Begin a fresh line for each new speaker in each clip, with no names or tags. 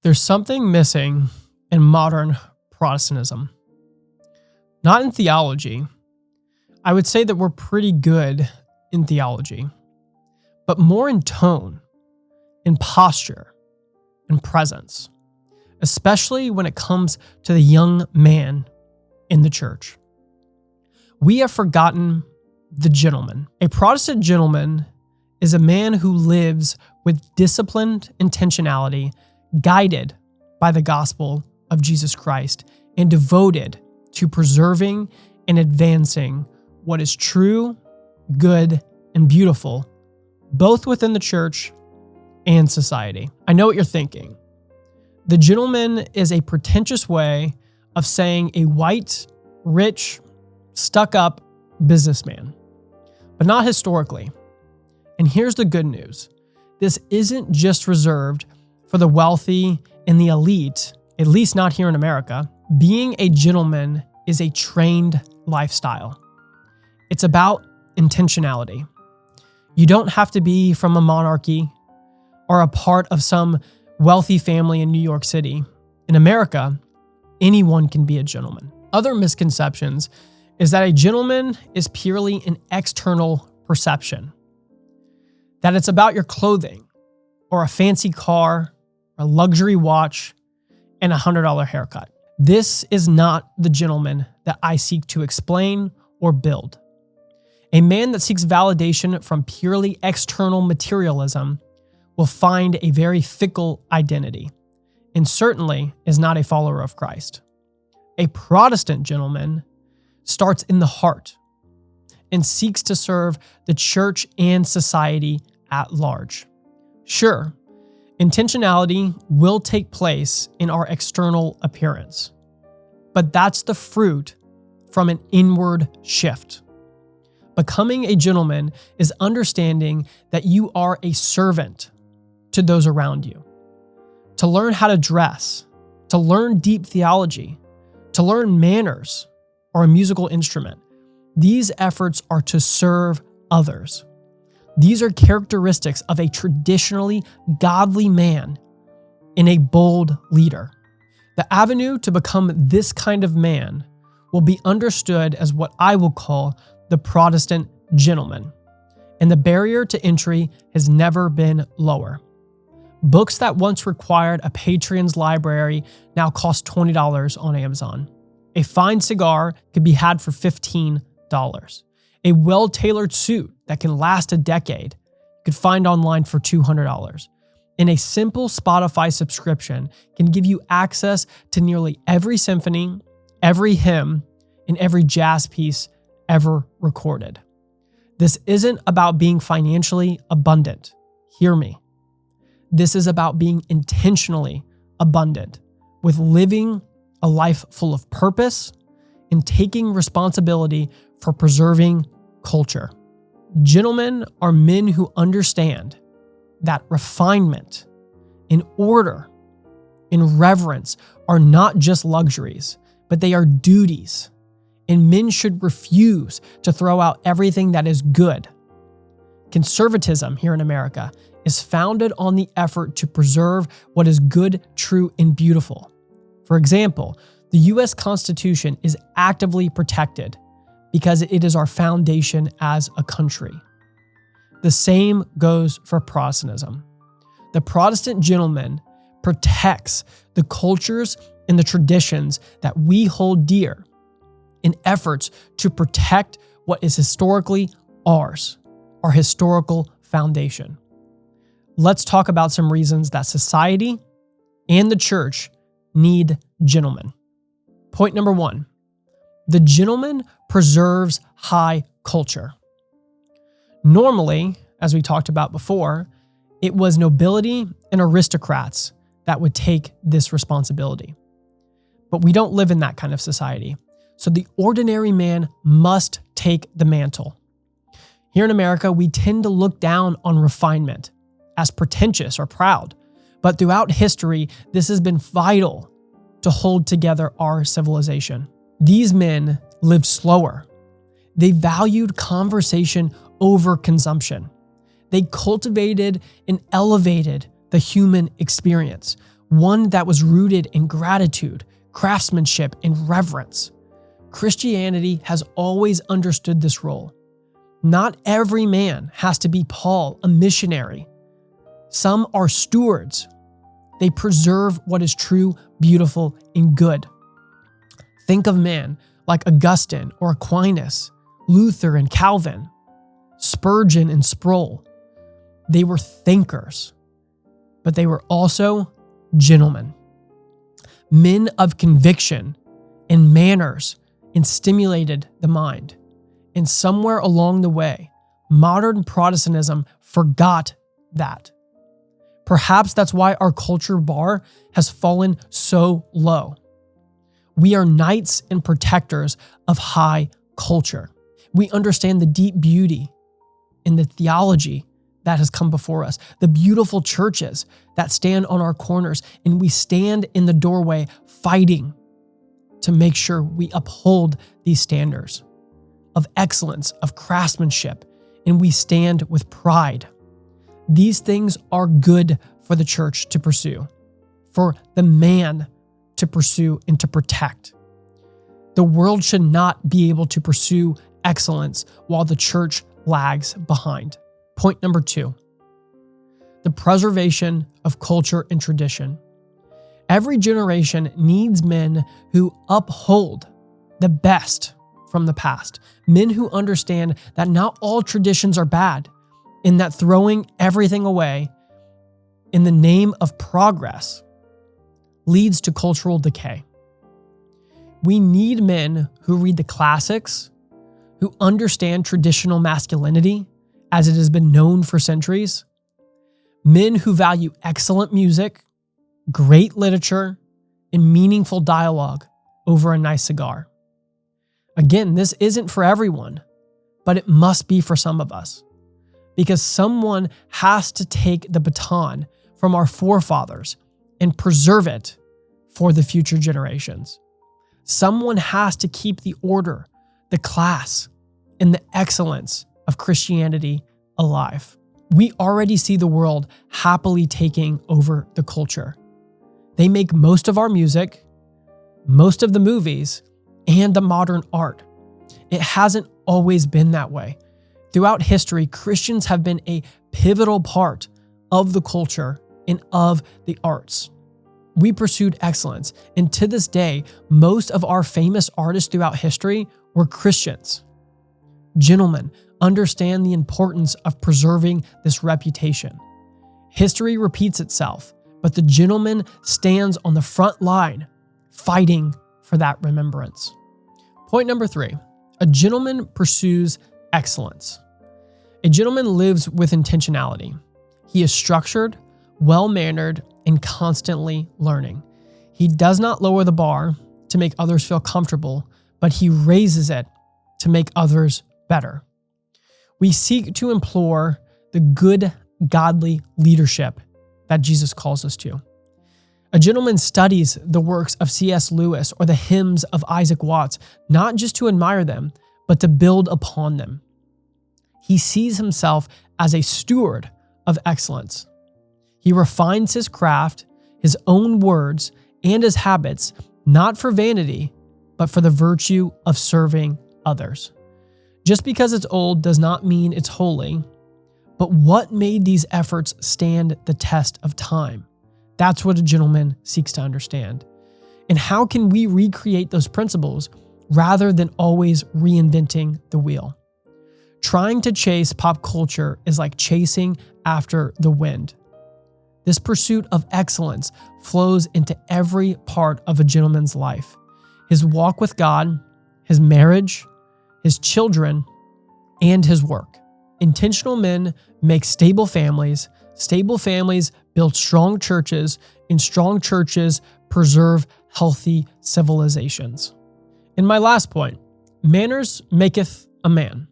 There's something missing in modern Protestantism. Not in theology. I would say that we're pretty good in theology, but more in tone, in posture, in presence, especially when it comes to the young man in the church. We have forgotten the gentleman. A Protestant gentleman is a man who lives with disciplined intentionality, guided by the gospel of Jesus Christ, and devoted to preserving and advancing what is true, good, and beautiful, both within the church and society. I know what you're thinking. The gentleman is a pretentious way of saying a white, rich, stuck-up businessman, but not historically. And here's the good news. This isn't just reserved for the wealthy and the elite, at least not here in America. Being a gentleman is a trained lifestyle. It's about intentionality. You don't have to be from a monarchy or a part of some wealthy family in New York City. In America, anyone can be a gentleman. Other misconceptions is that a gentleman is purely an external perception, that it's about your clothing or a fancy car, a luxury watch, and a $100 haircut. This is not the gentleman that I seek to explain or build. A man that seeks validation from purely external materialism will find a very fickle identity, and certainly is not a follower of Christ. A Protestant gentleman starts in the heart and seeks to serve the church and society at large. Sure, intentionality will take place in our external appearance, but that's the fruit from an inward shift. Becoming a gentleman is understanding that you are a servant to those around you, to learn how to dress, to learn deep theology, to learn manners or a musical instrument. These efforts are to serve others. These are characteristics of a traditionally godly man and a bold leader. The avenue to become this kind of man will be understood as what I will call the Protestant gentleman, and the barrier to entry has never been lower. Books that once required a patron's library now cost $20 on Amazon. A fine cigar could be had for $15. A well-tailored suit that can last a decade you could find online for $200. And a simple Spotify subscription can give you access to nearly every symphony, every hymn, and every jazz piece ever recorded. This isn't about being financially abundant. Hear me. This is about being intentionally abundant, with living a life full of purpose and taking responsibility for preserving culture. Gentlemen are men who understand that refinement and order and reverence are not just luxuries, but they are duties. And men should refuse to throw out everything that is good. Conservatism here in America is founded on the effort to preserve what is good, true, and beautiful. For example, the U.S. Constitution is actively protected because it is our foundation as a country. The same goes for Protestantism. The Protestant gentleman protects the cultures and the traditions that we hold dear in efforts to protect what is historically ours, our historical foundation. Let's talk about some reasons that society and the church need gentlemen. Point number 1, the gentleman preserves high culture. Normally, as we talked about before, it was nobility and aristocrats that would take this responsibility. But we don't live in that kind of society. So the ordinary man must take the mantle. Here in America, we tend to look down on refinement as pretentious or proud. But throughout history, this has been vital to hold together our civilization. These men lived slower. They valued conversation over consumption. They cultivated and elevated the human experience, one that was rooted in gratitude, craftsmanship, and reverence. Christianity has always understood this role. Not every man has to be Paul, a missionary. Some are stewards. They preserve what is true, beautiful, and good. Think of men like Augustine or Aquinas, Luther and Calvin, Spurgeon and Sproul. They were thinkers, but they were also gentlemen, men of conviction and manners, and stimulated the mind. And somewhere along the way, modern Protestantism forgot that. Perhaps that's why our culture bar has fallen so low. We are knights and protectors of high culture. We understand the deep beauty in the theology that has come before us, the beautiful churches that stand on our corners, and we stand in the doorway fighting to make sure we uphold these standards of excellence, of craftsmanship, and we stand with pride. These things are good for the church to pursue, for the man to pursue and to protect. The world should not be able to pursue excellence while the church lags behind. Point number 2, the preservation of culture and tradition. Every generation needs men who uphold the best from the past, men who understand that not all traditions are bad, and that throwing everything away in the name of progress leads to cultural decay. We need men who read the classics, who understand traditional masculinity as it has been known for centuries, men who value excellent music, great literature, and meaningful dialogue over a nice cigar. Again, this isn't for everyone, but it must be for some of us, because someone has to take the baton from our forefathers and preserve it for the future generations. Someone has to keep the order, the class, and the excellence of Christianity alive. We already see the world happily taking over the culture. They make most of our music, most of the movies, and the modern art. It hasn't always been that way. Throughout history, Christians have been a pivotal part of the culture and of the arts. We pursued excellence, and to this day, most of our famous artists throughout history were Christians. Gentlemen, understand the importance of preserving this reputation. History repeats itself, but the gentleman stands on the front line, fighting for that remembrance. Point number 3, a gentleman pursues excellence. A gentleman lives with intentionality. He is structured, well-mannered, and constantly learning. He does not lower the bar to make others feel comfortable, but he raises it to make others better. We seek to implore the good, godly leadership that Jesus calls us to. A gentleman studies the works of C.S. Lewis or the hymns of Isaac Watts, not just to admire them, but to build upon them. He sees himself as a steward of excellence. He refines his craft, his own words, and his habits, not for vanity, but for the virtue of serving others. Just because it's old does not mean it's holy, but what made these efforts stand the test of time? That's what a gentleman seeks to understand. And how can we recreate those principles rather than always reinventing the wheel? Trying to chase pop culture is like chasing after the wind. This pursuit of excellence flows into every part of a gentleman's life: his walk with God, his marriage, his children, and his work. Intentional men make stable families build strong churches, and strong churches preserve healthy civilizations. And my last point, manners maketh a man.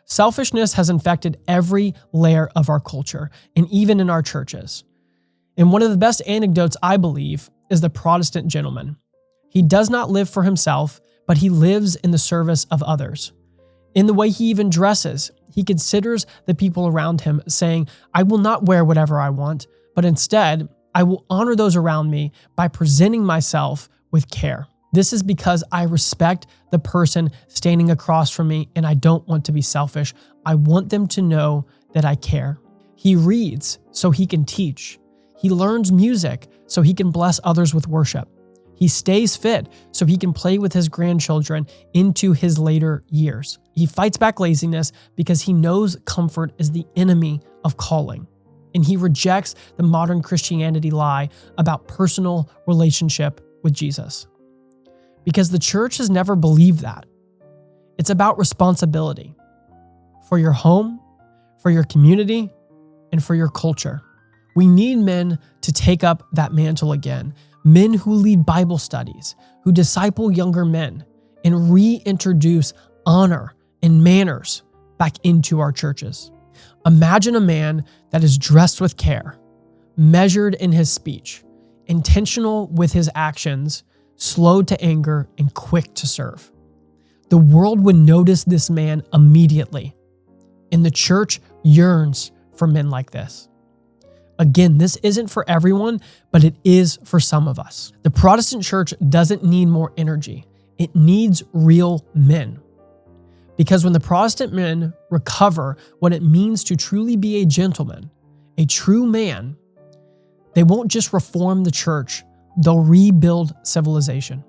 Selfishness has infected every layer of our culture, and even in our churches. And one of the best anecdotes, I believe, is the Protestant gentleman. He does not live for himself, but he lives in the service of others. In the way he even dresses, he considers the people around him, saying, "I will not wear whatever I want, but instead, I will honor those around me by presenting myself with care. This is because I respect the person standing across from me and I don't want to be selfish. I want them to know that I care. He reads so he can teach. He learns music so he can bless others with worship. He stays fit so he can play with his grandchildren into his later years. He fights back laziness because he knows comfort is the enemy of calling. And he rejects the modern Christianity lie about personal relationship with Jesus. Because the church has never believed that. It's about responsibility for your home, for your community, and for your culture. We need men to take up that mantle again. Men who lead Bible studies, who disciple younger men, and reintroduce honor and manners back into our churches. Imagine a man that is dressed with care, measured in his speech, intentional with his actions, slow to anger, and quick to serve. The world would notice this man immediately, and the church yearns for men like this. Again, this isn't for everyone, but it is for some of us. The Protestant church doesn't need more energy. It needs real men. Because when the Protestant men recover what it means to truly be a gentleman, a true man, they won't just reform the church, they'll rebuild civilization.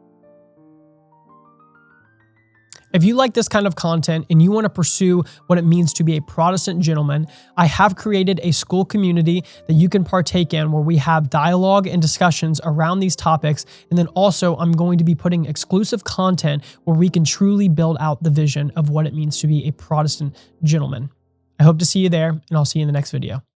If you like this kind of content and you want to pursue what it means to be a Protestant gentleman, I have created a Skool community that you can partake in where we have dialogue and discussions around these topics. And then also I'm going to be putting exclusive content where we can truly build out the vision of what it means to be a Protestant gentleman. I hope to see you there, and I'll see you in the next video.